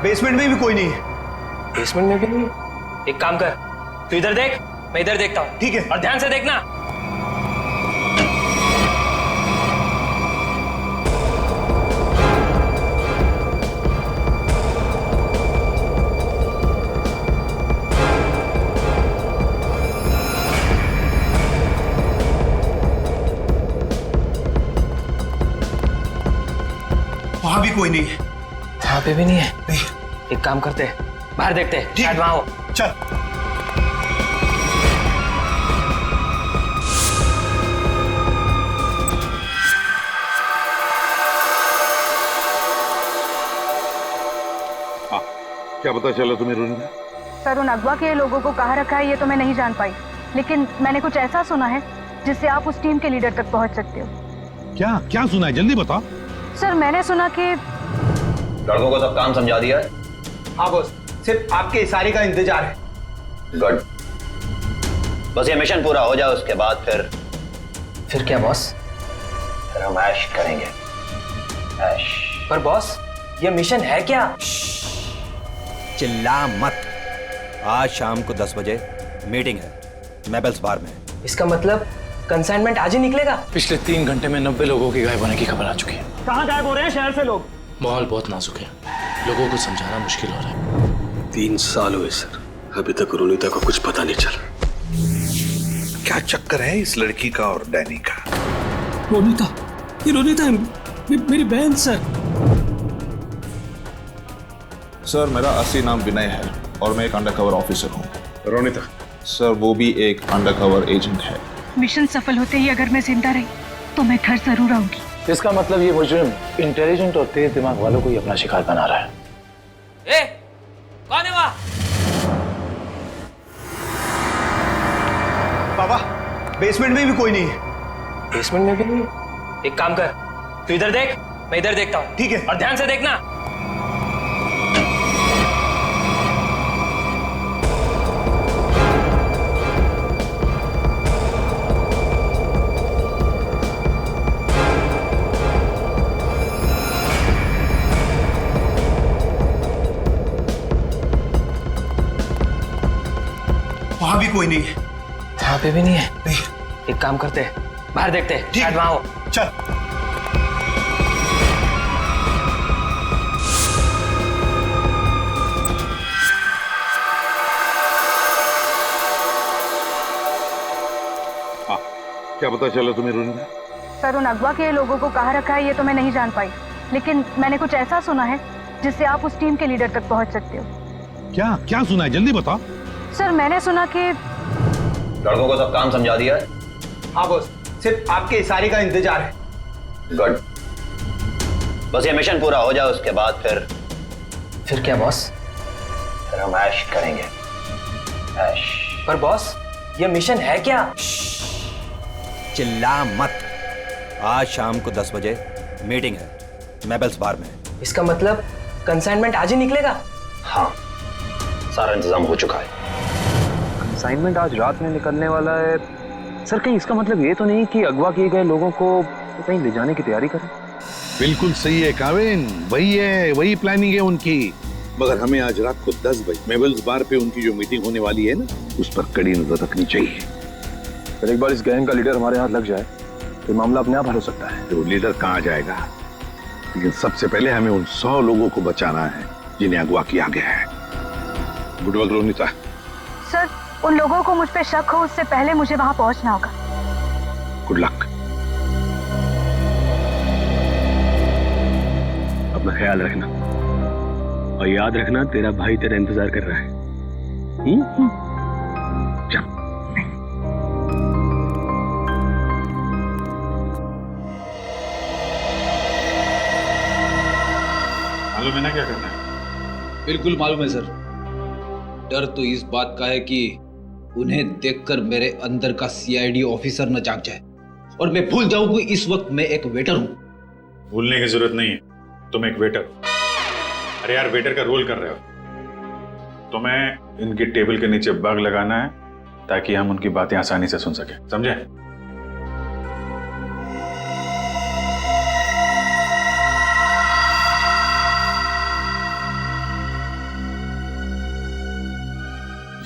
Basement में भी कोई नहीं है। बेसमेंट में भी नहीं? एक काम कर, तू इधर देख, मैं इधर देखता हूँ। ठीक है। और ध्यान से देखना। वहां भी कोई नहीं है। वहां पे भी नहीं है? नहीं। एक काम करते हैं, बाहर देखते हैं, शायद वहां हो। चल। हाँ, क्या पता चला तुम्हें रोनिता? सर, उन अगवा के लोगों को कहाँ रखा है ये तो मैं नहीं जान पाई, लेकिन मैंने कुछ ऐसा सुना है जिससे आप उस टीम के लीडर तक पहुंच सकते हो। क्या क्या सुना है, जल्दी बताओ। सर, मैंने सुना कि लड़कों को सब काम समझा दिया है। हाँ बॉस, सिर्फ आपके इशारे का इंतजार है। गुड, बस ये मिशन पूरा हो जाए उसके बाद फिर क्या बॉस? फिर हम ऐश करेंगे। ऐश। पर बॉस, ये मिशन है क्या? चिल्ला मत। आज शाम को 10 बजे मीटिंग है मेबल्स बार में। इसका मतलब कंसाइनमेंट आज ही निकलेगा? पिछले 3 घंटे में 90 लोगों की गायब होने की खबर आ चुकी है। कहाँ गायब हो रहे हैं शहर से लोग? माहौल बहुत नाजुक है, लोगों को समझाना मुश्किल हो रहा है। 3 साल हुए सर, अभी तक रोनिता को कुछ पता नहीं चला। क्या चक्कर है इस लड़की का और डैनी का? रोनिता, ये रोनिता है, मेरी बहन सर। सर, मेरा असली नाम विनय है और मैं एक अंडरकवर ऑफिसर हूँ। रोनिता? सर, वो भी एक अंडरकवर एजेंट है। मिशन सफल होते ही अगर मैं जिंदा रही तो मैं घर जरूर आऊंगी। इसका मतलब ये मुजरिम इंटेलिजेंट और तेज दिमाग वालों को ही अपना शिकार बना रहा है। ए, कौन है वहाँ? बाबा, बेसमेंट में भी कोई नहीं है। बेसमेंट में भी नहीं? एक काम कर, तू इधर देख, मैं इधर देखता हूँ। ठीक है। और ध्यान से देखना। वहां भी कोई नहीं है। वहां पे भी नहीं है? नहीं। एक काम करते हैं, बाहर देखते हैं, ठीक शायद है। वहां हो। चल। हाँ, क्या पता चला तुम्हें रोनिता? सर, उन अगवा के लोगों को कहाँ रखा है ये तो मैं नहीं जान पाई, लेकिन मैंने कुछ ऐसा सुना है जिससे आप उस टीम के लीडर तक पहुंच सकते हो। क्या क्या सुना है, जल्दी बताओ। सर, मैंने सुना कि लड़कों को सब काम समझा दिया है। हाँ बॉस, सिर्फ आपके इशारे का इंतजार है। गुड, बस ये मिशन पूरा हो जाए उसके बाद फिर क्या बॉस? फिर हम ऐश करेंगे। ऐश। पर बॉस, ये मिशन है क्या? चिल्ला मत। आज शाम को 10 बजे मीटिंग है मेबल्स बार में। इसका मतलब कंसाइनमेंट आज ही निकलेगा? हाँ, सारा इंतजाम हो चुका है। असाइनमेंट आज रात में निकलने वाला है सर। कहीं इसका मतलब ये तो नहीं कि अगवा किए गए लोगों को कहीं ले जाने की तैयारी करें? बिल्कुल सही है काविन, वही है, वही प्लानिंग है उनकी। मगर हमें आज रात को 10 बजे मेबल्स बार पे उनकी जो मीटिंग होने वाली है ना, उस पर कड़ी नजर रखनी चाहिए। फिर एक बार इस गैंग का लीडर हमारे हाथ लग जाए तो मामला अपने आप हल हो सकता है। तो लीडर कहाँ जाएगा, लेकिन सबसे पहले हमें उन 100 लोगों को बचाना है जिन्हें अगवा किया गया है। Good work Ronita. सर, उन लोगों को मुझ पे शक हो उससे पहले मुझे वहां पहुंचना होगा। Good luck. अपना ख्याल रखना और याद रखना तेरा भाई तेरा इंतजार कर रहा है। चल। मालूम है ना क्या करना है? बिल्कुल मालूम है सर। डर तो इस बात का है कि उन्हें देखकर मेरे अंदर का सीआईडी ऑफिसर न जाग जाए और मैं भूल जाऊं कि इस वक्त मैं एक वेटर हूं। भूलने की जरूरत नहीं है, तुम एक वेटर हो। अरे यार, वेटर का रोल कर रहे हो। तुम्हें इनकी टेबल के नीचे बग लगाना है ताकि हम उनकी बातें आसानी से सुन सके, समझे?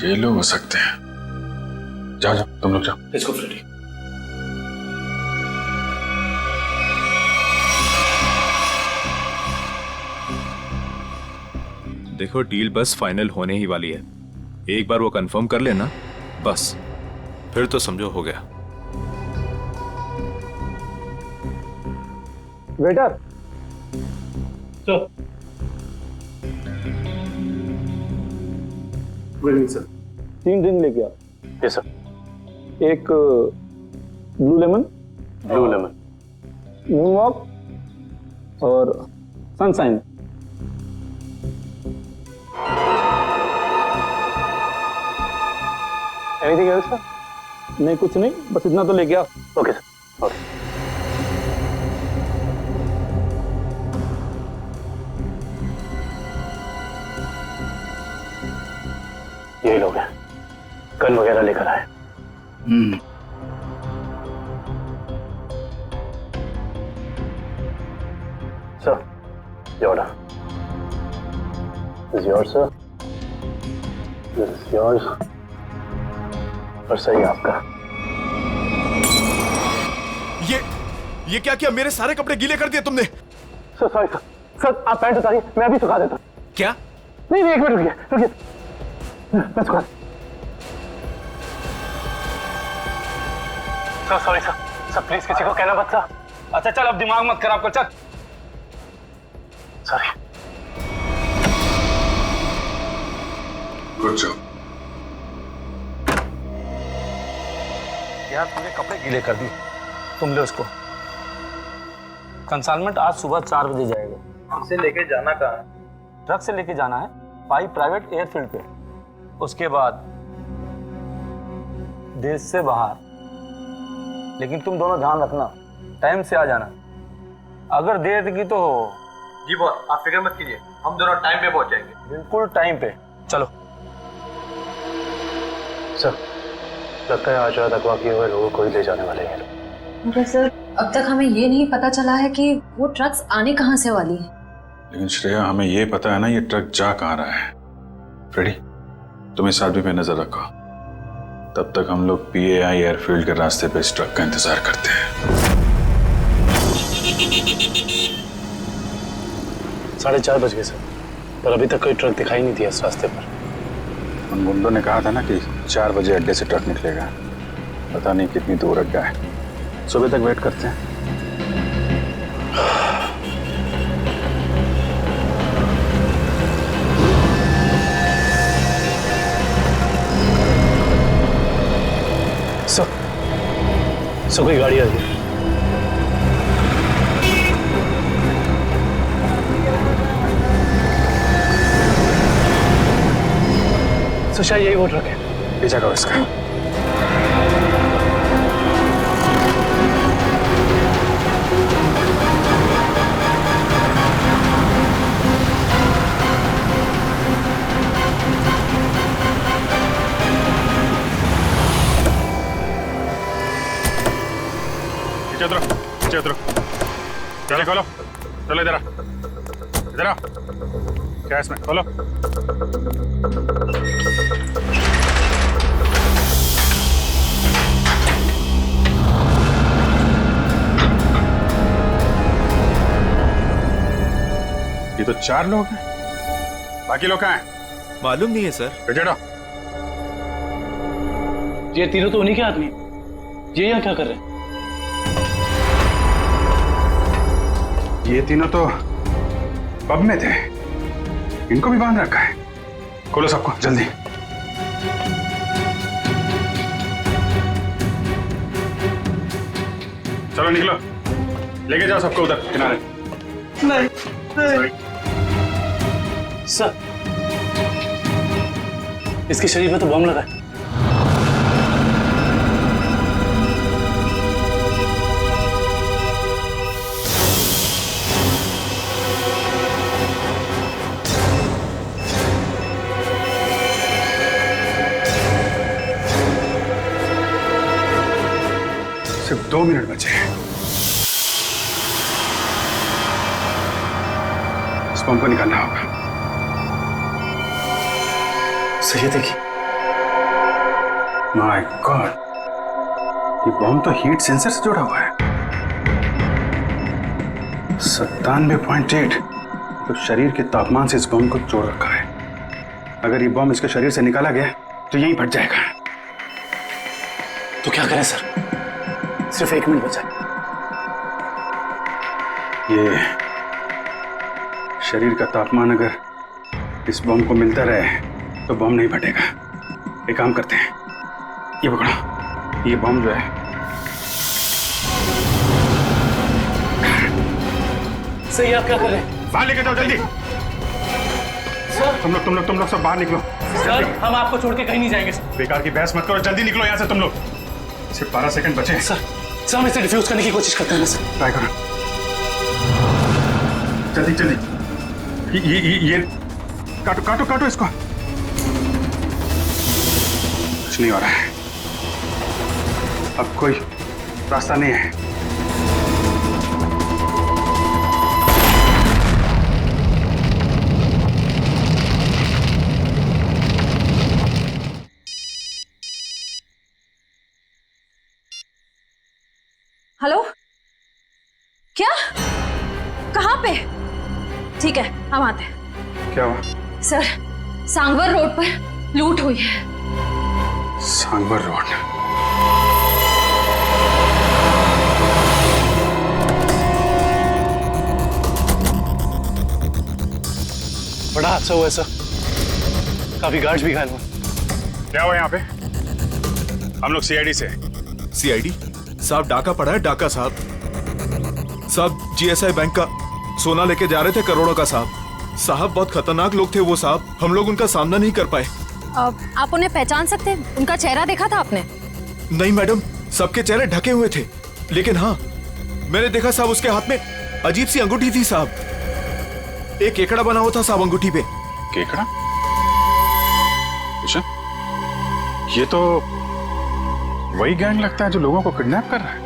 ये लोग हो सकते हैं। जाओ जाओ, तुम लोग जाओ। Let's go Freddy. देखो डील बस फाइनल होने ही वाली है, एक बार वो कंफर्म कर लेना बस, फिर तो समझो हो गया। Waiter sir. Good evening sir. 3 drink लेके आ। Yes sir. एक ब्लू लेमन, मून वॉक और सनशाइन। Anything else sir? नहीं कुछ नहीं, बस इतना तो लेके आ। Okay sir. ओके। यही लोग हैं, गन वगैरह लेकर आए। सर, ये order. This is yours, sir. This is yours. और सही आपका। ये क्या किया? मेरे सारे कपड़े गीले कर दिए तुमने। Sir sorry sir. सर आप पैंट उतारिए, मैं अभी सुखा देता हूँ। क्या? नहीं नहीं, एक मिनट रुकिए रुकिए, मैं सुखा। Sir sorry sir. Sir please किसी को कहना मत सर। अच्छा चल, अब दिमाग मत खराब कर, चल। सॉरी। Good job. यार तूने कपड़े गीले कर दिए, तुम ले उसको। कंसाइनमेंट आज सुबह 4 बजे जाएगा। हमसे लेके जाना कहाँ है? ट्रक से लेके जाना है पाई प्राइवेट एयरफील्ड पे, उसके बाद देश से बाहर। लेकिन तुम दोनों ध्यान रखना, टाइम से आ जाना। अगर देर की तो जी बॉस, आप फिक्र मत कीजिए, हम दोनों टाइम पे पहुंचेंगे। बिल्कुल टाइम पे। चलो। सर लगता है आज रात अगवा किए हुए लोगों को ही ले जाने वाले हैं। मगर सर अब तक हमें ये नहीं पता चला है कि वो ट्रक्स आने कहाँ से वाली है। लेकिन श्रेया, हमें ये पता है ना ये ट्रक जा कहाँ रहा है। फ्रेडी, तुम इस आदमी पे नजर रखो, तब तक हम लोग PAI एयरफील्ड के रास्ते पे इस ट्रक का इंतजार करते हैं। 4:30 बज गए सर, पर अभी तक कोई ट्रक दिखाई नहीं दिया इस रास्ते पर। उन गुंडों ने कहा था ना कि 4 बजे अड्डे से ट्रक निकलेगा, पता नहीं कितनी दूर अड्डा है। सुबह तक वेट करते हैं। सर कोई गाड़ी आ रही है। सर शायद यही वो ट्रक है। पीछा करो इसका। पीछे उतरो। चलो खोलो, चलो इधर आ। क्या है इसमें? खोलो। ये तो 4 लोग हैं, बाकी लोग कहाँ हैं? मालूम नहीं है सर। बेटा, ये तीनों तो उन्हीं के आदमी हैं। ये यहाँ क्या कर रहे हैं? ये तीनों तो पब में थे, इनको भी बांध रखा है। खोलो सबको जल्दी। चलो निकलो, लेके जाओ सबको उधर किनारे। नहीं। सर इसके शरीर में तो बम लगा है। सिर्फ 2 मिनट बचे हैं। इस बम को निकालना होगा। सही है, देखिए माय गॉड, ये बॉम्ब तो हीट सेंसर से जुड़ा हुआ है। 97.8, तो शरीर के तापमान से इस बॉम्ब को जोड़ रखा है। अगर ये बॉम्ब इसके शरीर से निकाला गया तो यहीं फट जाएगा। तो क्या करें सर? सिर्फ 1 मिनट बचा। ये शरीर का तापमान अगर इस बॉम्ब को मिलता रहे तो बॉम्ब नहीं फटेगा। एक काम करते हैं, ये पकड़ो, ये बॉम्ब जो है सही, आप क्या कर रहे हैं? बाहर लेके जाओ जल्दी। सर तुम लोग सब बाहर निकलो। सर, हम आपको छोड़ के कहीं नहीं जाएंगे सर। बेकार की बहस मत करो, जल्दी निकलो यहाँ से तुम लोग। सिर्फ 12 सेकंड बचे हैं। सर हम इसे डिफ्यूज करने की कोशिश करते हैं ना सर। ट्राई करो, जल्दी जल्दी। ये काटो काटो काटो इसको। कुछ नहीं हो रहा है, अब कोई रास्ता नहीं है। हेलो, क्या? कहाँ पे? ठीक है, हम आते हैं। क्या हुआ? सर, सांगवर रोड पर लूट हुई है। सांगवर रोड? बड़ा हादसा हुआ है सर, काफी गार्ड्स भी घायल हुए। क्या हुआ यहाँ पे? हम लोग सीआईडी से। सीआईडी साहब, डाका पड़ा है, डाका साहब। साहब जीएसआई बैंक का सोना लेके जा रहे थे, करोड़ों का साहब। बहुत खतरनाक लोग थे वो साहब, हम लोग उनका सामना नहीं कर पाए। आप उन्हें पहचान सकते हैं? उनका चेहरा देखा था आपने? नहीं मैडम, सबके चेहरे ढके हुए थे, लेकिन हाँ मैंने देखा साहब उसके हाथ में अजीब सी अंगूठी थी साहब। एक केकड़ा बना हुआ था साहब अंगूठी पे। केकड़ा? ये तो वही गैंग लगता है जो लोगों को किडनैप कर रहा है।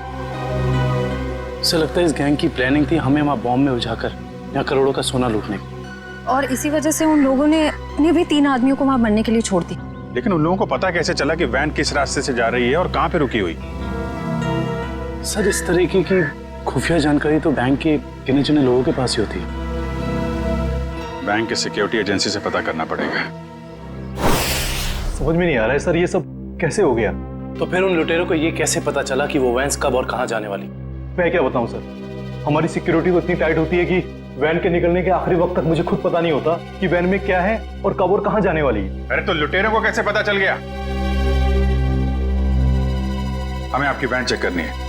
सर लगता है इस गैंग की प्लानिंग थी हमें वहां बॉम्ब में उलझाकर यहाँ करोड़ों का सोना लूटने की। और इसी वजह से उन लोगों ने उन्हें भी 3 आदमियों को वहां मरने के लिए छोड़ दी। लेकिन उन लोगों को पता कैसे चला कि वैन किस रास्ते से जा रही है और कहां पे रुकी हुई? सर इस तरीके की खुफिया जानकारी तो बैंक के गिने चुने लोगों के पास ही होती है। बैंक के सिक्योरिटी एजेंसी से पता करना पड़ेगा। समझ में नहीं आ रहा है सर, ये सब कैसे हो गया? तो फिर उन लुटेरों को ये कैसे पता चला कि वो वैन कब और कहां जाने वाली? मैं क्या बताऊं सर, हमारी सिक्योरिटी तो इतनी टाइट होती है कि वैन के निकलने के आखिरी वक्त तक मुझे खुद पता नहीं होता कि वैन में क्या है और कब और कहां जाने वाली है। अरे तो लुटेरों को कैसे पता चल गया? हमें आपकी वैन चेक करनी है।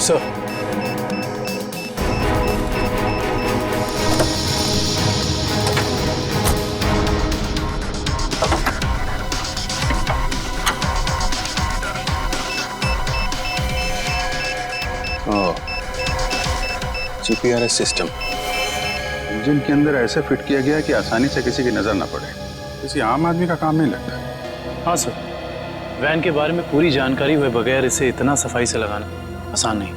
सर जीपीआरएस सिस्टम इंजन के अंदर ऐसे फिट किया गया कि आसानी से किसी की नजर ना पड़े। किसी आम आदमी का काम नहीं लगता है। हाँ सर, वैन के बारे में पूरी जानकारी हुए बगैर इसे इतना सफाई से लगाना आसान नहीं।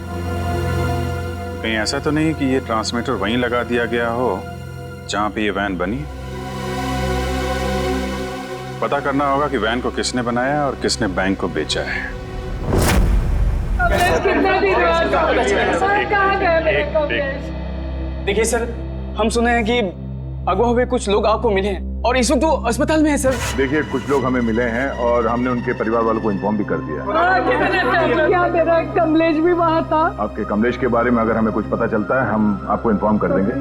कहीं ऐसा तो नहीं कि ये ट्रांसमीटर वहीं लगा दिया गया हो जहां पे ये वैन बनी? पता करना होगा कि वैन को किसने बनाया और किसने बैंक को बेचा है। देखिए सर, हम सुने हैं कि अगवा हुए कुछ लोग आपको मिले हैं और इस वक्त वो अस्पताल में है सर। देखिए कुछ लोग हमें मिले हैं और हमने उनके परिवार वालों को इन्फॉर्म भी कर दिया है। क्या मेरा कमलेश भी वहाँ था? आपके कमलेश के बारे में अगर हमें कुछ पता चलता है हम आपको इन्फॉर्म कर देंगे।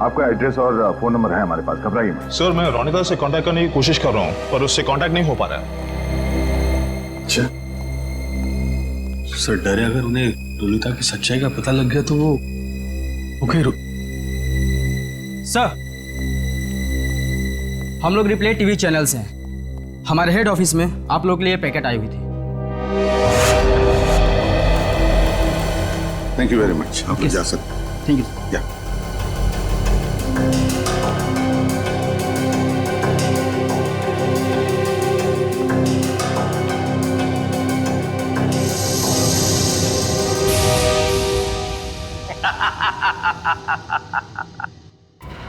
आपका एड्रेस और फोन नंबर है हमारे पास, घबराइए मत। सर मैं रोनिता से कांटेक्ट करने की कोशिश कर रहा हूँ पर उससे कांटेक्ट नहीं हो पा रहा है। अच्छा सर, डरे अगर उन्हें रोनिता की सच्चाई का पता लग गया तो वो ओके सर, हम लोग रिप्ले टीवी चैनल से हैं। हमारे हेड ऑफिस में आप लोग के लिए पैकेट आई हुई थी। Thank you very much. आप जा सकते हैं। Thank you.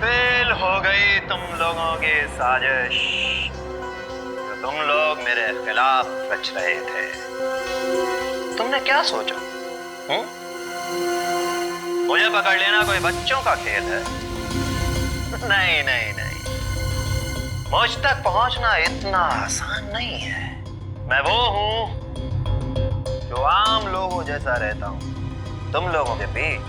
फेल हो गई तुम लोगों की साजिश जो तुम लोग मेरे खिलाफ रच रहे थे। तुमने क्या सोचा? मुझे पकड़ लेना कोई बच्चों का खेल है? नहीं नहीं नहीं, मुझ तक पहुंचना इतना आसान नहीं है। मैं वो हूं जो आम लोगों जैसा रहता हूं तुम लोगों के बीच,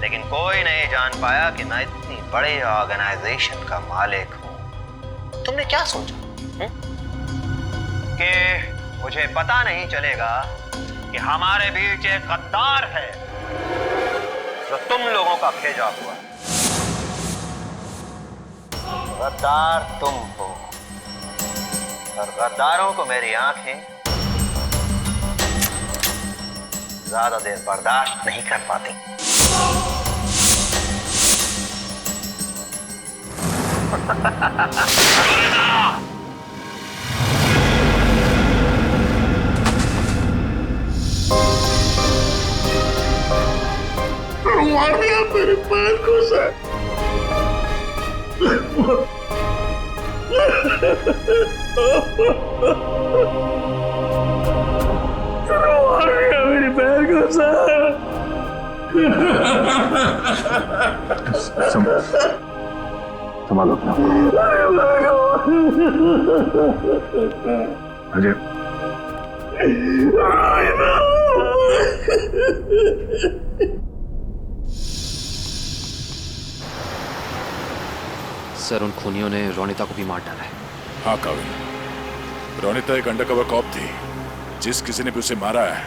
लेकिन कोई नहीं जान पाया कि मैं इतनी बड़े ऑर्गेनाइजेशन का मालिक हूं। तुमने क्या सोचा कि मुझे पता नहीं चलेगा कि हमारे बीच एक गद्दार है जो तुम लोगों का भेजा हुआ? गद्दार तुम हो और गद्दारों को मेरी आंखें ज्यादा देर बर्दाश्त नहीं कर पाती। मेरे पैर को सर मेरे पैर को सर संभालो अपना अजय। सर, उन खूनियों ने रोनिता को भी मार डाला है। हाँ काविन, रोनिता एक अंडरकवर कॉप थी। जिस किसी ने भी उसे मारा है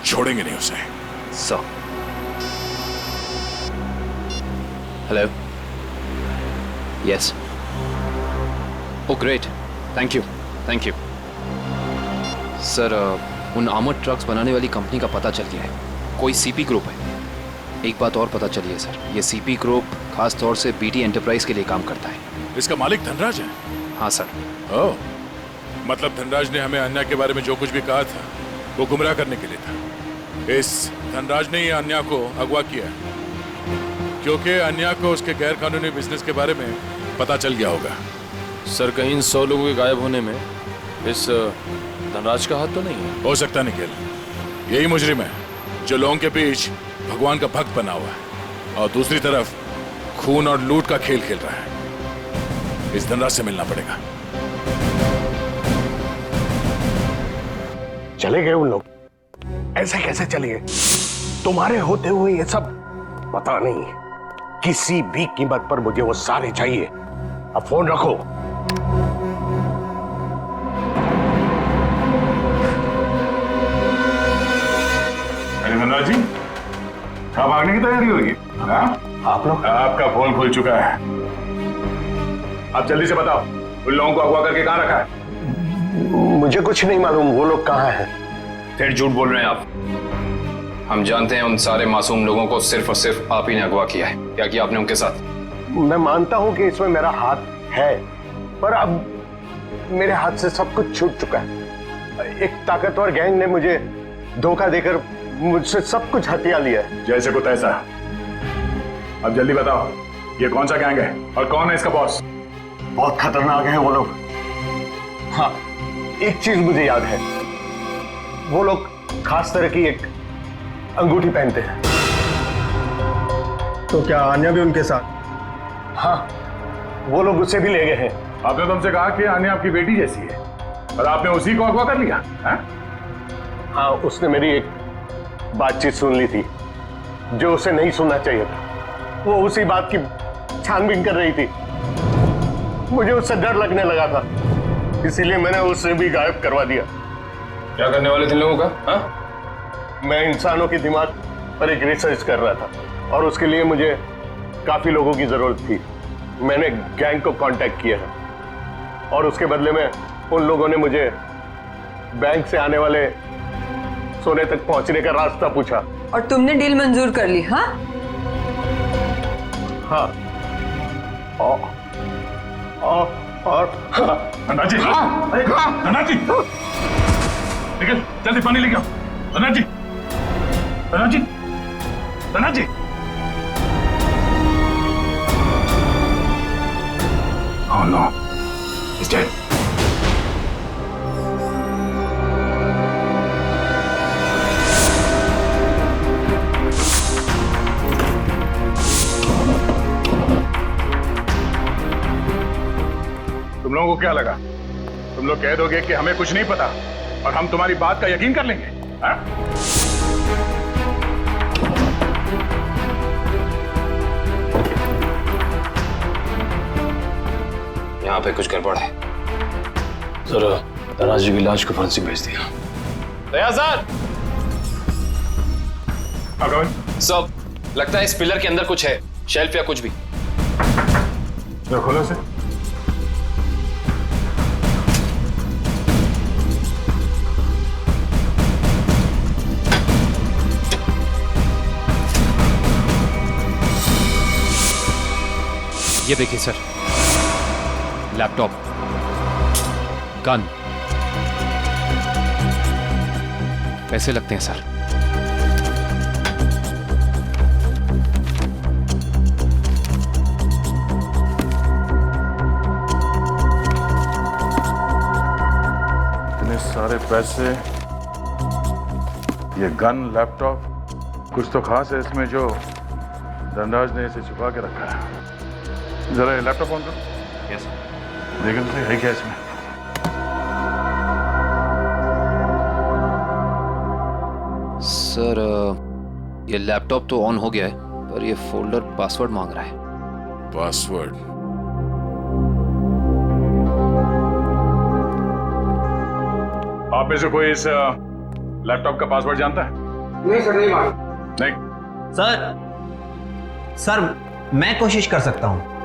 छोड़ेंगे नहीं उसे। Sir hello, yes, oh great, thank you thank you. Sir उन आर्मर्ड ट्रक्स बनाने वाली कंपनी का पता चल गया है, कोई सीपी ग्रुप है। एक बात और पता चली है सर, ये सीपी ग्रुप खास तौर से बीटी एंटरप्राइज के लिए काम करता है। इसका मालिक धनराज है? हाँ सर। ओह, मतलब धनराज ने हमें अन्या के बारे में जो कुछ भी कहा था वो गुमराह करने के लिए था। इस धनराज ने ही अन्या को अगवा किया क्योंकि अन्या को उसके गैर कानूनी बिजनेस के बारे में पता चल गया होगा। सर, कहीं इन 100 लोगों के गायब होने में इस धनराज का हाथ तो नहीं है? हो सकता निखिल, यही मुजरिम है जो लोगों के बीच भगवान का भक्त बना हुआ है और दूसरी तरफ खून और लूट का खेल खेल रहा है। इस धनराज से मिलना पड़ेगा। चले गए उन लोग? ऐसे कैसे चले गए? तुम्हारे होते हुए ये सब पता नहीं। किसी भी कीमत पर मुझे वो सारे चाहिए। अब फोन रखो। अरे धनराज जी, कब भागने की तैयारी होगी? आप लोग? आपका फोन खुल चुका है। अब जल्दी से बताओ, उन लोगों को अगवा करके कहां रखा है? मुझे कुछ नहीं मालूम वो लोग कहां हैं। फिर झूठ बोल रहे हैं आप। हम जानते हैं उन सारे मासूम लोगों को सिर्फ और सिर्फ आप ही ने अगवा किया है। क्या किया आपने उनके साथ? मैं मानता हूं कि इसमें मेरा हाथ है, पर अब मेरे हाथ से सब कुछ छूट चुका है। एक ताकतवर गैंग ने मुझे धोखा देकर मुझसे सब कुछ हथिया लिया है। जैसे को तैसा। अब जल्दी बताओ, ये कौन सा गैंग है और कौन है इसका बॉस? बहुत खतरनाक है वो लोग। हाँ, एक चीज मुझे याद है, वो लोग खास तरह की एक अंगूठी पहनते हैं। तो क्या आन्या भी उनके साथ? हाँ, वो लोग उसे भी ले गए हैं। आपने तुमसे कहा कि आन्या आपकी बेटी जैसी है और आपने उसी को अगवा कर लिया है? हाँ, उसने मेरी एक बातचीत सुन ली थी जो उसे नहीं सुनना चाहिए था। वो उसी बात की छानबीन कर रही थी। मुझे उससे डर लगने लगा था, इसीलिए मैंने उसे भी गायब करवा दिया। क्या करने वाले थे लोगों का? हाँ? मैं इंसानों के दिमाग पर एक रिसर्च कर रहा था और उसके लिए मुझे काफी लोगों की जरूरत थी। मैंने गैंग को कांटेक्ट किया है और उसके बदले में उन लोगों ने मुझे बैंक से आने वाले सोने तक पहुंचने का रास्ता पूछा। और तुमने डील मंजूर कर ली? हाँ हाँ। और धनराज जी, धनराज जी, निकल जल्दी पानी लेके आओ। धनराज जी, धनराज जी, धनराज जी, Oh no, he's dead. तुम लोगों को क्या लगा? तुम लोग कह दोगे कि हमें कुछ नहीं पता और हम तुम्हारी बात का यकीन कर लेंगे? हाँ? यहाँ पे कुछ गड़बड़ है। सर, धनराज जी की लाश को फांसी भेज दिया। दया सर, सब लगता है इस पिलर के अंदर कुछ है, शेल्फ या कुछ भी। खोलो से। ये देखिए सर, लैपटॉप, गन, पैसे लगते हैं सर। इतने सारे पैसे, ये गन, लैपटॉप, कुछ तो खास है इसमें जो धनराज ने इसे छुपा के रखा है। जरा ये लैपटॉप ऑन करो। Yes sir. देखो तो सही है क्या इसमें। सर, ये लैपटॉप तो ऑन हो गया है, पर ये फोल्डर पासवर्ड मांग रहा है। पासवर्ड? आप में से कोई इस लैपटॉप का पासवर्ड जानता है? नहीं सर, नहीं मालूम। नहीं सर मैं कोशिश कर सकता हूँ।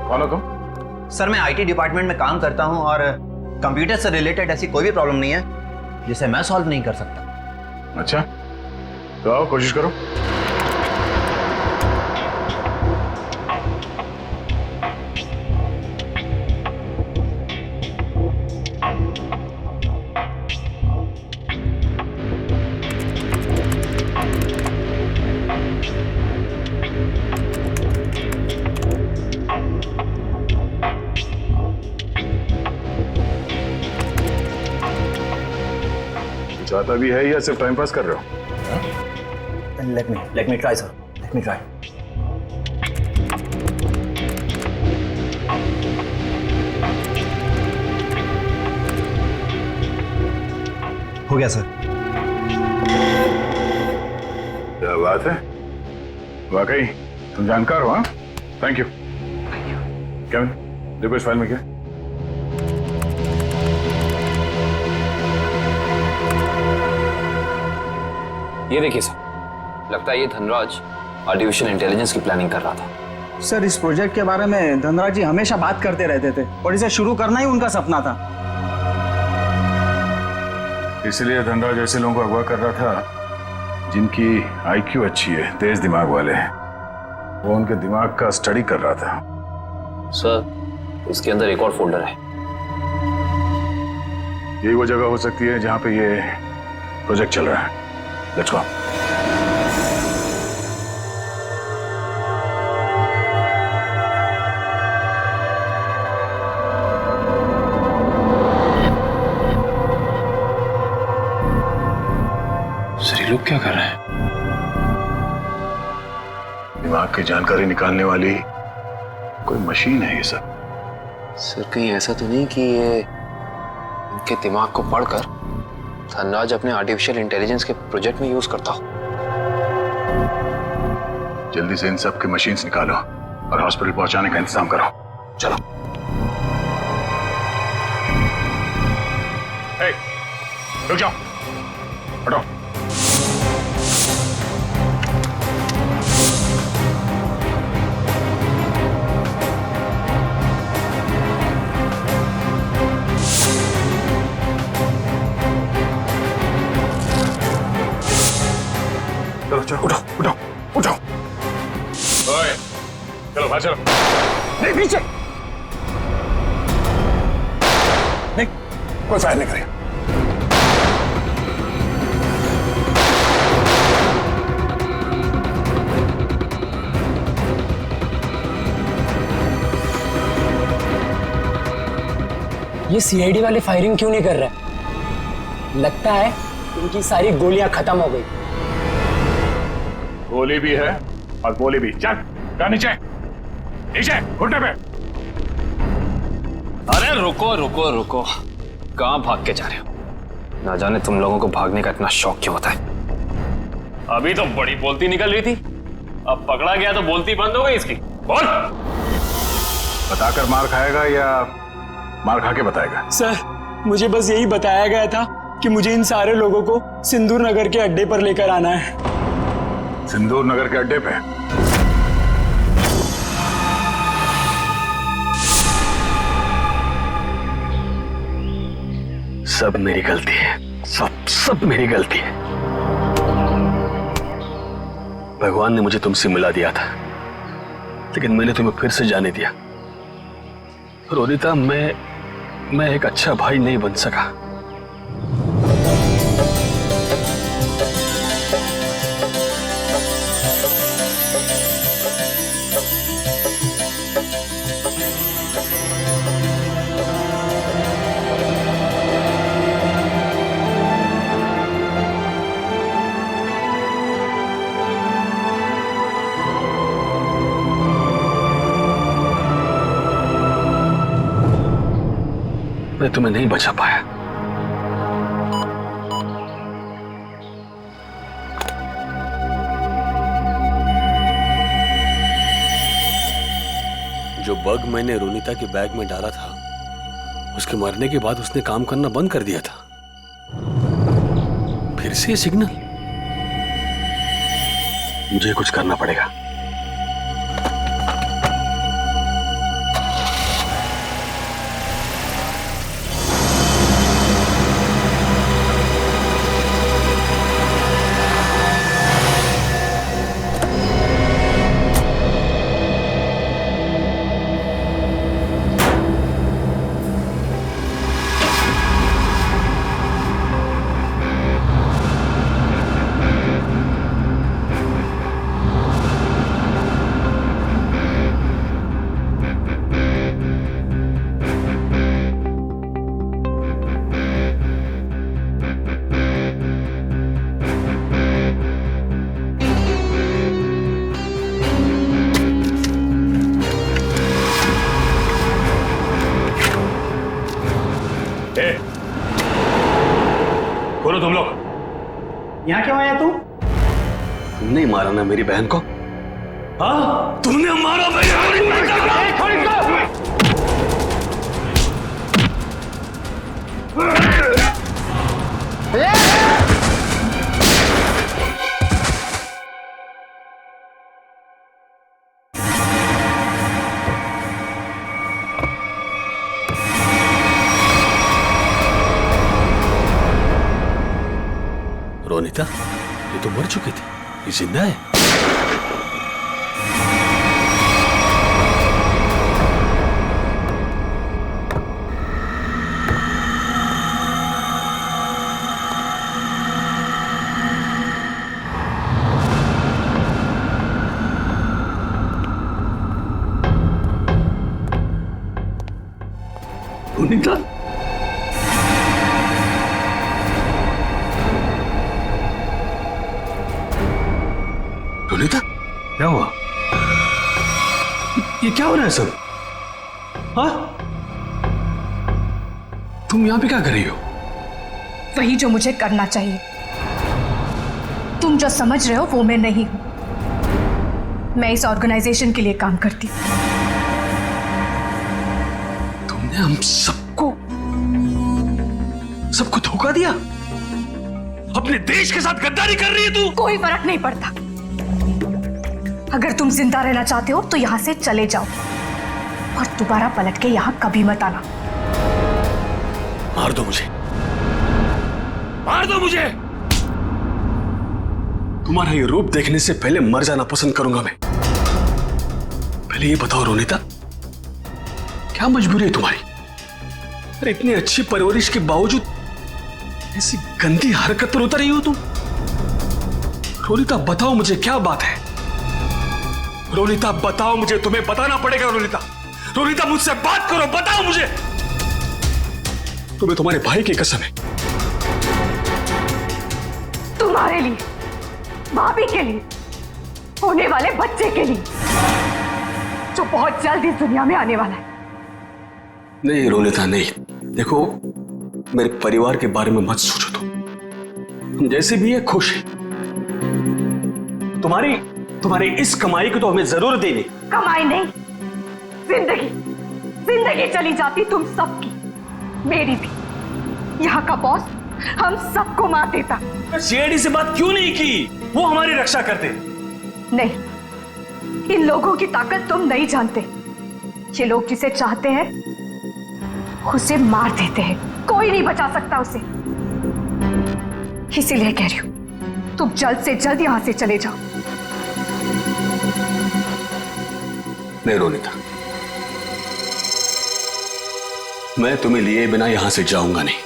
कौन हो तुम? सर मैं आईटी डिपार्टमेंट में काम करता हूँ और कंप्यूटर से रिलेटेड ऐसी कोई भी प्रॉब्लम नहीं है जिसे मैं सॉल्व नहीं कर सकता। अच्छा, तो आओ कोशिश करो। चाहता भी है या सिर्फ टाइम पास कर रहे हो? Let me try, sir. Let me try. हो गया सर। क्या बात है, वाकई तुम जानकार हो। हाँ, थैंक यू। केविन, देखो इस फाइल में क्या है? ये देखिए सर, लगता है ये धनराज आर्टिफिशियल इंटेलिजेंस की प्लानिंग कर रहा था। सर, इस प्रोजेक्ट के बारे में धनराज जी हमेशा बात करते रहते थे और इसे शुरू करना ही उनका सपना था। इसलिए धनराज ऐसे लोगों को अगवा कर रहा था जिनकी आईक्यू अच्छी है, तेज दिमाग वाले हैं। वो उनके दिमाग का स्टडी कर रहा था। सर, इसके अंदर एक और फोल्डर है। यही वो जगह हो सकती है जहां पे ये प्रोजेक्ट चल रहा है। Let's go. सर, ये लोग क्या कर रहे हैं? दिमाग की जानकारी निकालने वाली कोई मशीन है ये सब। सर, कहीं ऐसा तो नहीं कि ये इनके दिमाग को पढ़कर धनराज अपने आर्टिफिशियल इंटेलिजेंस के प्रोजेक्ट में यूज करता हो? जल्दी से इन सब के मशीन्स निकालो और हॉस्पिटल पहुंचाने का इंतजाम करो। चलो। हे, रुक जाओ, हटो। चलो चलो, उठो उठो उठो। ओए, चलो बाहर चलो। नहीं, पीछे नहीं, कोई फायर नहीं करेगा। ये सीआईडी वाले फायरिंग क्यों नहीं कर रहे? लगता है उनकी सारी गोलियां खत्म हो गई। गोली भी है और गोली भी। चल जा नीचे, नीचे घुटने पे। अरे रुको रुको रुको, कहाँ भाग के जा रहे हो? ना जाने तुम लोगों को भागने का इतना शौक क्यों होता है। अभी तो बड़ी बोलती निकल रही थी, अब पकड़ा गया तो बोलती बंद हो गई इसकी। बोल। बताकर मार खाएगा या मार खा के बताएगा? सर मुझे बस यही बताया गया था कि मुझे इन सारे लोगों को सिंदूर नगर के अड्डे पर लेकर आना है। सिंदूर नगर के अड्डे पे? सब मेरी गलती है, सब मेरी गलती है। भगवान ने मुझे तुमसे मिला दिया था, लेकिन मैंने तुम्हें फिर से जाने दिया। रोनिता, मैं एक अच्छा भाई नहीं बन सका। मैं तुम्हें नहीं बचा पाया। जो बग मैंने रोनिता के बैग में डाला था, उसके मरने के बाद उसने काम करना बंद कर दिया था। फिर से ये सिग्नल। मुझे कुछ करना पड़ेगा। बोलो तुम लोग यहाँ क्यों आया तू? तुमने ही मारा ना मेरी बहन को? हाँ, तुमने मारा मेरी बहन रोनिता, ये तो मर चुकी थी, ये जिंदा है। रोनिता, रोनिता, क्या हुआ? ये क्या हो रहा है सब? हाँ? तुम यहां पे क्या कर रही हो? वही जो मुझे करना चाहिए। तुम जो समझ रहे हो वो मैं नहीं हूं। मैं इस ऑर्गेनाइजेशन के लिए काम करती हूं। तुमने हम सबको धोखा दिया? अपने देश के साथ गद्दारी कर रही है तू? कोई फर्क नहीं पड़ता। अगर तुम जिंदा रहना चाहते हो तो यहां से चले जाओ और दोबारा पलट के यहां कभी मत आना। मार दो मुझे, मार दो मुझे। तुम्हारा ये रूप देखने से पहले मर जाना पसंद करूंगा मैं। पहले ये बताओ रोनिता, क्या मजबूरी है तुम्हारी? अरे इतनी अच्छी परवरिश के बावजूद ऐसी गंदी हरकत पर उतर रही हो तुम? रोनिता बताओ मुझे, क्या बात है? रोनिता बताओ मुझे, तुम्हें बताना पड़ेगा। रोनिता, रोनिता मुझसे बात करो, बताओ मुझे। तुम्हें तुम्हारे भाई की कसम है। तुम्हारे लिए, भाभी के लिए, होने वाले बच्चे के लिए, जो बहुत जल्द इस दुनिया में आने वाला है। नहीं रोनिता नहीं, देखो मेरे परिवार के बारे में मत सोचो। तुम जैसे भी है खुश है। तुम्हारी इस कमाई को तो हमें जरूरत ही नहीं। कमाई नहीं, जिंदगी जिंदगी चली जाती तुम सबकी, मेरी भी। यहाँ का बॉस हम सबको मार देता। सीआईडी से बात क्यों नहीं की? वो हमारी रक्षा करते। नहीं, इन लोगों की ताकत तुम नहीं जानते। ये लोग जिसे चाहते हैं उसे मार देते हैं, कोई नहीं बचा सकता उसे। इसीलिए कह रही हूं, तुम जल्द से जल्द यहां से चले जाओ। नहीं रोनिता, मैं तुम्हें लिए बिना यहां से जाऊंगा नहीं।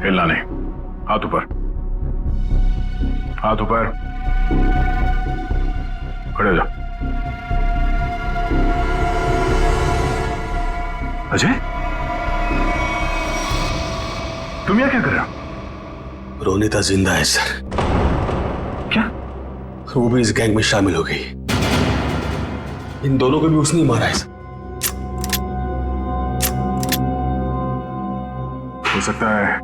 हिलना नहीं, हाथ ऊपर, हाथ ऊपर, खड़े हो जाओ। अजय, तुम यहाँ क्या कर रहे हो? रोनिता जिंदा है सर। क्या? वो भी इस गैंग में शामिल हो गई। इन दोनों को भी उसने ही मारा है सर। हो सकता है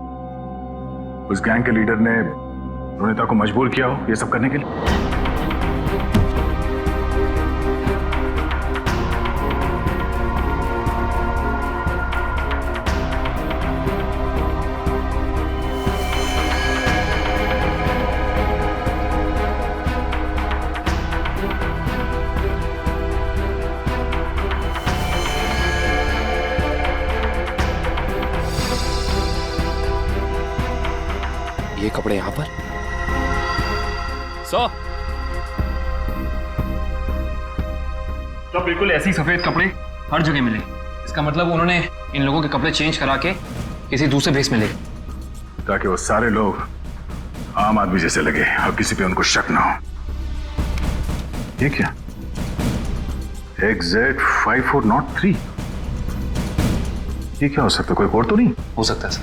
उस गैंग के लीडर ने रोनिता को मजबूर किया हो ये सब करने के लिए। ये कपड़े यहां पर तो बिल्कुल ऐसे ही सफेद कपड़े हर जगह मिले। इसका मतलब उन्होंने इन लोगों के कपड़े चेंज करा के किसी दूसरे भेस में ले, ताकि वो सारे लोग आम आदमी जैसे लगे और किसी पे उनको शक ना हो। ये क्या? XZ5403, ये क्या हो सकता है? कोई कोड तो नहीं हो सकता है सर?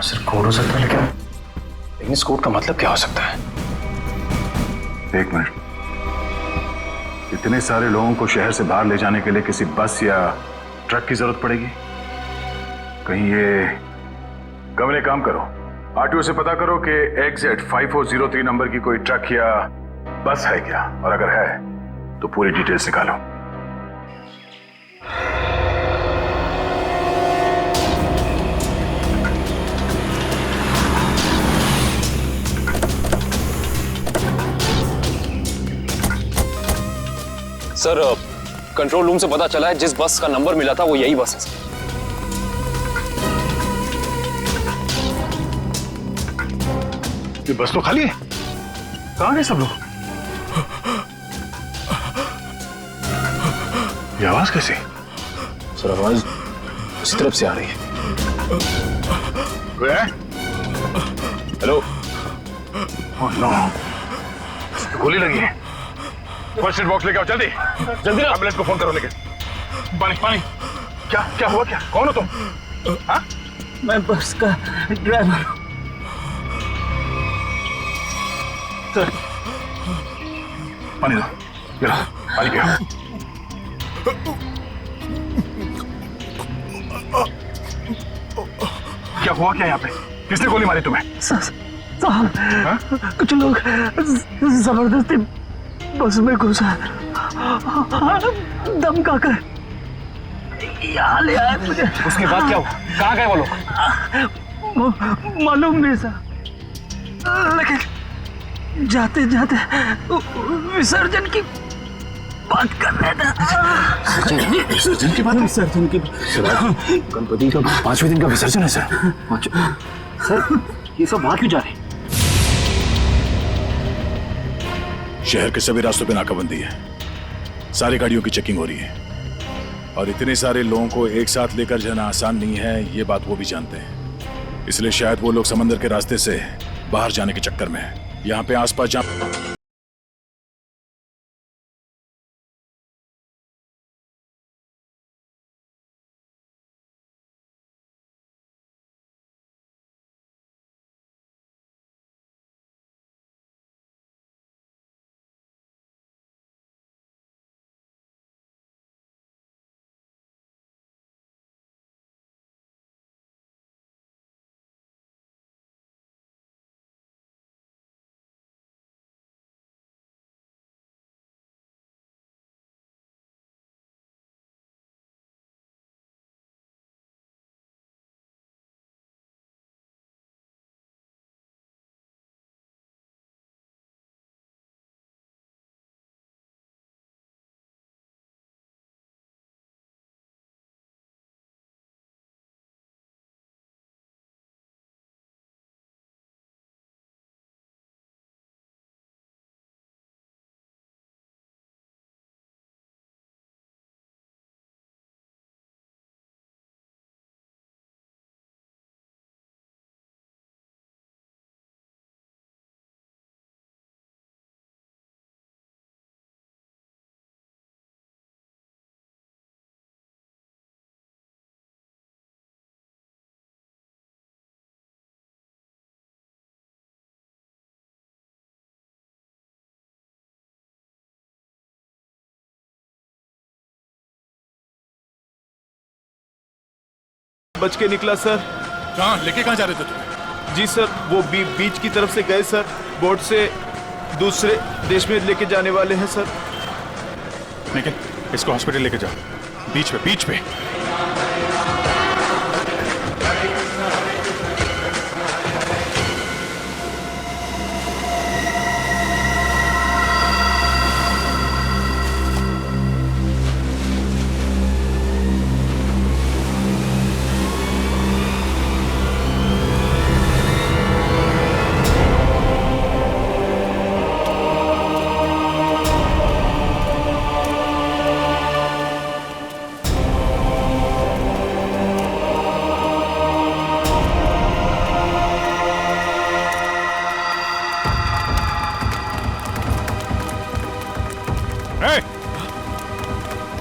सर कोड हो सकता है, लेकिन इस कोड का मतलब क्या हो सकता है? एक मिनट, इतने सारे लोगों को शहर से बाहर ले जाने के लिए किसी बस या ट्रक की जरूरत पड़ेगी। कहीं ये कमरे, काम करो, आरटीओ से पता करो कि XZ5403 नंबर की कोई ट्रक या बस है क्या, और अगर है तो पूरी डिटेल्स निकालो। सर कंट्रोल रूम से पता चला है जिस बस का नंबर मिला था वो यही बस है सर। ये बस तो खाली है, कहां गए सब लोग? ये आवाज कैसी? सर आवाज उसी तरफ से आ रही है। हेलो, ओह नो, गोली लगी है। फर्स्ट एड बॉक्स लेके आओ, जल्दी जल्दी। एम्बुलेंस को फोन करो। लेके पानी पानी। क्या क्या हुआ? क्या, कौन हो तुम? हाँ? मैं बस का ड्राइवर हूं। सर पानी दो, ये लो, पानी पियो। क्या हुआ क्या यहाँ पे? किसने गोली मारी तुम्हें? साहब, कुछ लोग जबरदस्ती बस में घुसा, धमका कर यहाँ ले आए मुझे। उसके बाद क्या हुआ? कहाँ गए वो लोग? मालूम नहीं सर, लेकिन जाते जाते विसर्जन की बात कर रहे थे। विसर्जन की बात? विसर्जन की? गणपति का 5वें दिन का विसर्जन है सर। सर ये सब वहां क्यों जा रहे हैं? शहर के सभी रास्तों पे नाकाबंदी है, सारी गाड़ियों की चेकिंग हो रही है और इतने सारे लोगों को एक साथ लेकर जाना आसान नहीं है, ये बात वो भी जानते हैं। इसलिए शायद वो लोग समंदर के रास्ते से बाहर जाने के चक्कर में हैं। यहाँ पे आसपास जहाँ बच के निकला सर। कहाँ लेके कहाँ जा रहे थे तुम? जी सर, वो बीच की तरफ से गए सर, बोट से दूसरे देश में लेके जाने वाले हैं सर। लेकिन इसको हॉस्पिटल लेके जाओ, बीच पे।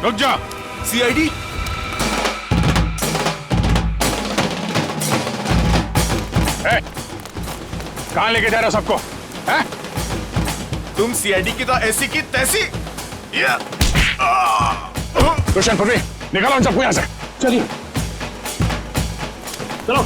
रुक जा। सीआईडी कहां लेके जा रहे हो सबको? तुम सीआईडी की तो ऐसी की तैसी। रोशन पृथ्वी निकालो उन सबको यहां से। चलिए चलो।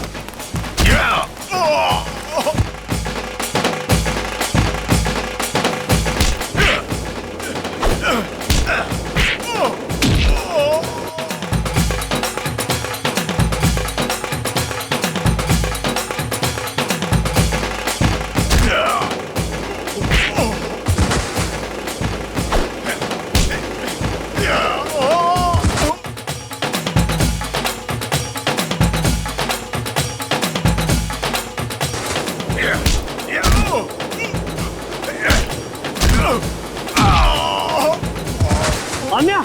अन्या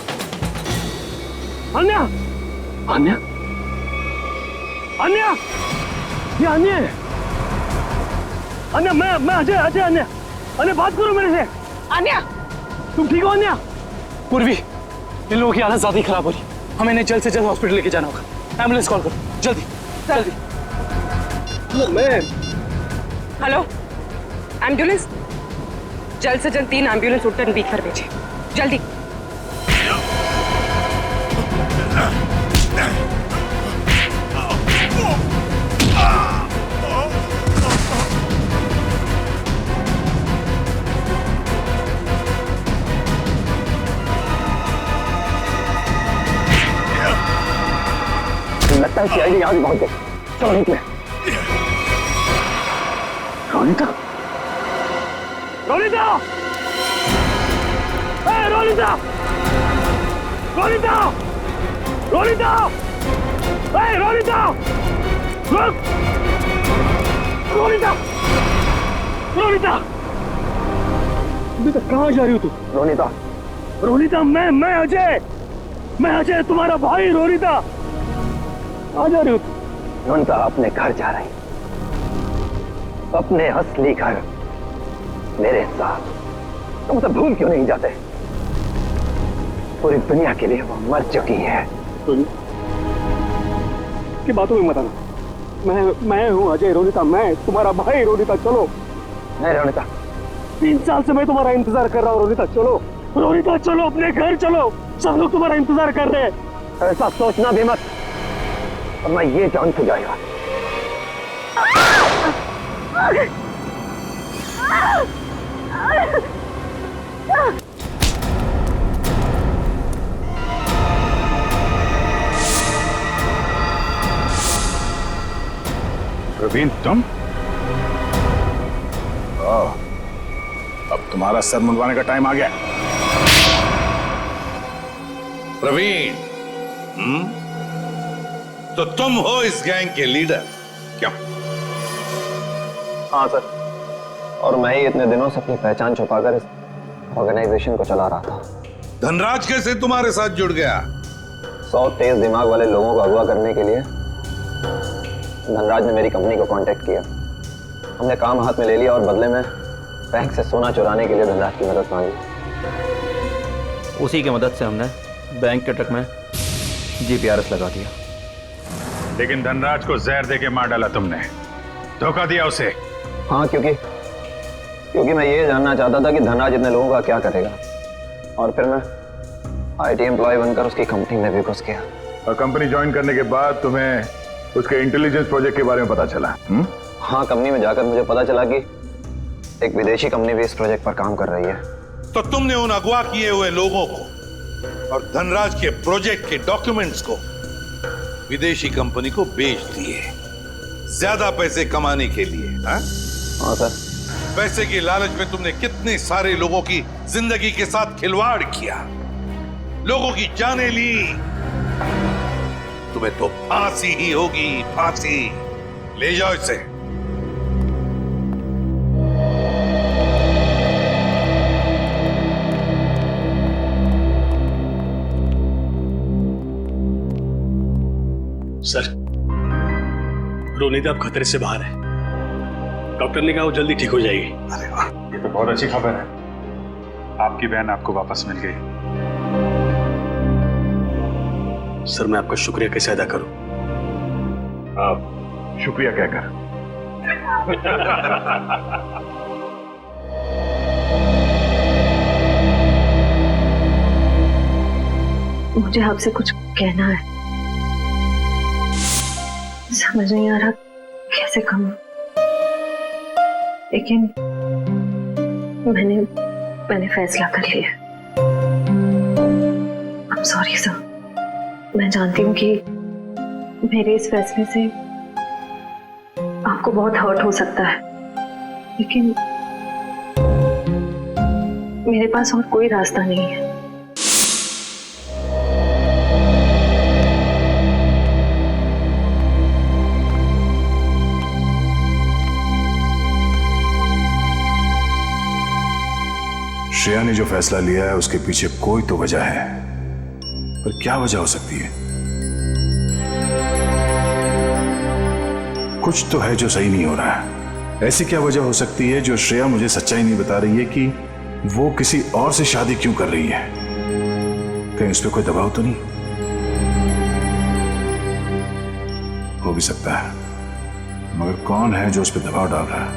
अन्या अन्या अन्या ये अन्या है। अन्या मैं अजय अन्या अन्या बात करो मेरे से। अन्या तुम ठीक हो? अन्या पूर्वी इन लोगों की हालत ज्यादा ही खराब हो रही, हमें इन्हें जल्द से जल्द हॉस्पिटल लेके जाना होगा। एम्बुलेंस कॉल करो जल्दी जल्दी। मैं हेलो एम्बुलेंस, जल्द से जल्द 3 एम्बुलेंस उट्टन बीकर भेजे जल्दी। लगता है सीआईडी यहाँ भी पहुंच गई। चलो निकले। रोनिता रोनिता रोनिता रोनिता रोनिता रोनिता रुक। रोनिता, रोनिता, बेटा कहाँ जा रही हो तू? रोनिता, रोनिता, मैं अजय तुम्हारा भाई। रोनिता, कहाँ जा रही हो तू? रोनिता अपने घर जा रही, अपने असली घर, मेरे साथ। तुम तो भूल क्यों नहीं जाते? पूरी दुनिया के लिए वो मर चुकी है। की बातों में मत आना। मैं हूँ अजय। रोनिता, मैं तुम्हारा भाई। रोनिता चलो। नहीं रोनिता, 3 साल से मैं तुम्हारा इंतजार कर रहा हूँ। रोनिता चलो, रोनिता चलो, अपने घर चलो। सब लोग तुम्हारा इंतजार कर रहे हैं। ऐसा सोचना भी मत, और मैं ये जान से जाएगा। प्रवीण, तुम? अब तुम्हारा सर मुंडवाने का टाइम आ गया। प्रवीण, तो तुम हो इस गैंग के लीडर, क्या? हाँ सर, और मैं ही इतने दिनों से अपनी पहचान छुपाकर इस ऑर्गेनाइजेशन को चला रहा था। धनराज कैसे तुम्हारे साथ जुड़ गया? 100 तेज दिमाग वाले लोगों को अगवा करने के लिए धनराज ने मेरी कंपनी को कांटेक्ट किया। हमने काम हाथ में ले लिया और बदले में बैंक से सोना चुराने के लिए धनराज की मदद मांगी। उसी की मदद से हमने बैंक के ट्रक में जीपीआरएस लगा दिया। लेकिन धनराज को जहर देके मार डाला तुमने, धोखा दिया उसे। हाँ, क्योंकि मैं ये जानना चाहता था कि धनराज इतने लोगों का क्या करेगा, और फिर मैं आईटी एम्प्लॉय बनकर उसकी कंपनी में भी घुस गया। और कंपनी ज्वाइन करने के बाद तुम्हें उसके इंटेलिजेंस प्रोजेक्ट के बारे में पता चला? हाँ, कंपनी में जाकर मुझे पता चला कि एक विदेशी कंपनी भी इस प्रोजेक्ट पर काम कर रही है। तो तुमने उन अगवा किए हुए लोगों को और धनराज के प्रोजेक्ट के डॉक्यूमेंट्स को विदेशी कंपनी को बेच दिए, ज्यादा पैसे कमाने के लिए। हाँ सर। पैसे की लालच में तुमने कितने सारे लोगों की जिंदगी के साथ खिलवाड़ किया, लोगों की जानें ली। तुम्हें तो फांसी ही होगी, फांसी। ले जाओ इसे। सर, रोनिता अब खतरे से बाहर है। डॉक्टर ने कहा वो जल्दी ठीक हो जाएगी। अरे वाह, ये तो बहुत अच्छी खबर है। आपकी बहन आपको वापस मिल गई। सर, मैं आपका शुक्रिया कैसे अदा करूं? आप शुक्रिया क्या कर? मुझे आपसे कुछ कहना है, समझ नहीं आ रहा कैसे कहूं, लेकिन मैंने फैसला कर लिया। I'm sorry सर, मैं जानती हूँ कि मेरे इस फैसले से आपको बहुत हर्ट हो सकता है, लेकिन मेरे पास और कोई रास्ता नहीं है। श्रेया ने जो फैसला लिया है उसके पीछे कोई तो वजह है, पर क्या वजह हो सकती है? कुछ तो है जो सही नहीं हो रहा है। ऐसी क्या वजह हो सकती है जो श्रेया मुझे सच्चाई नहीं बता रही है कि वो किसी और से शादी क्यों कर रही है? कहीं उस पर कोई दबाव तो नहीं? हो भी सकता है, मगर कौन है जो उस पर दबाव डाल रहा है?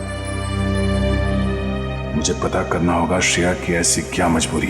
मुझे पता करना होगा श्रेया की ऐसी क्या मजबूरी है।